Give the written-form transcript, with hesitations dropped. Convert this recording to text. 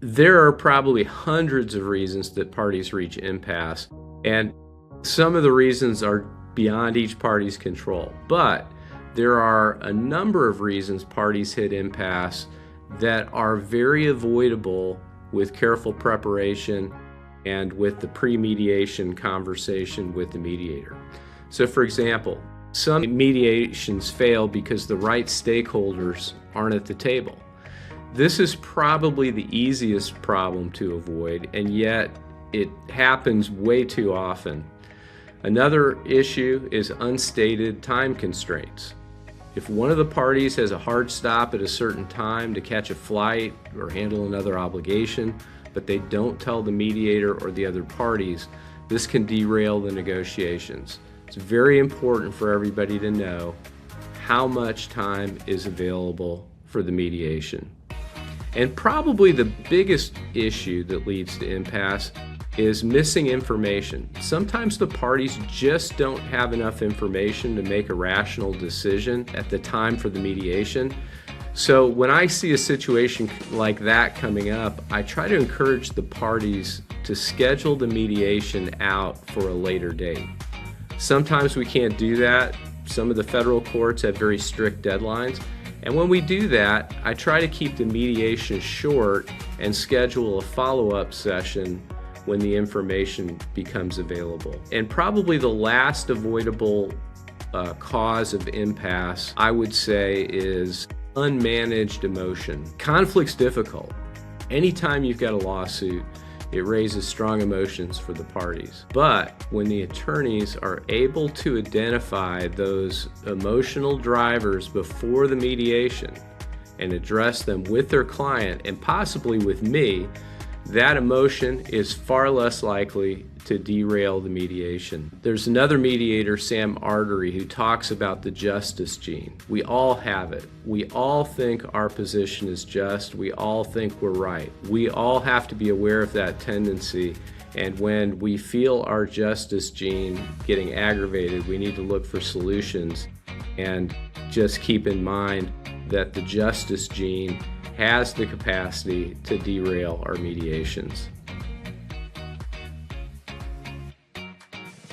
There are probably hundreds of reasons that parties reach impasse, and some of the reasons are beyond each party's control. But there are a number of reasons parties hit impasse that are very avoidable with careful preparation and with the pre-mediation conversation with the mediator. So for example, some mediations fail because the right stakeholders aren't at the table. This is probably the easiest problem to avoid, and yet it happens way too often. Another issue is unstated time constraints. If one of the parties has a hard stop at a certain time to catch a flight or handle another obligation, but they don't tell the mediator or the other parties, this can derail the negotiations. It's very important for everybody to know how much time is available for the mediation. And probably the biggest issue that leads to impasse is missing information. Sometimes the parties just don't have enough information to make a rational decision at the time for the mediation. So when I see a situation like that coming up, I try to encourage the parties to schedule the mediation out for a later date. Sometimes we can't do that. Some of the federal courts have very strict deadlines. And when we do that, I try to keep the mediation short and schedule a follow-up session when the information becomes available. And probably the last avoidable cause of impasse, I would say, is unmanaged emotion. Conflict's difficult. Anytime you've got a lawsuit, it raises strong emotions for the parties. But when the attorneys are able to identify those emotional drivers before the mediation and address them with their client and possibly with me, that emotion is far less likely to derail the mediation. There's another mediator, Sam Artery, who talks about the justice gene. We all have it. We all think our position is just. We all think we're right. We all have to be aware of that tendency. And when we feel our justice gene getting aggravated, we need to look for solutions and just keep in mind that the justice gene has the capacity to derail our mediations.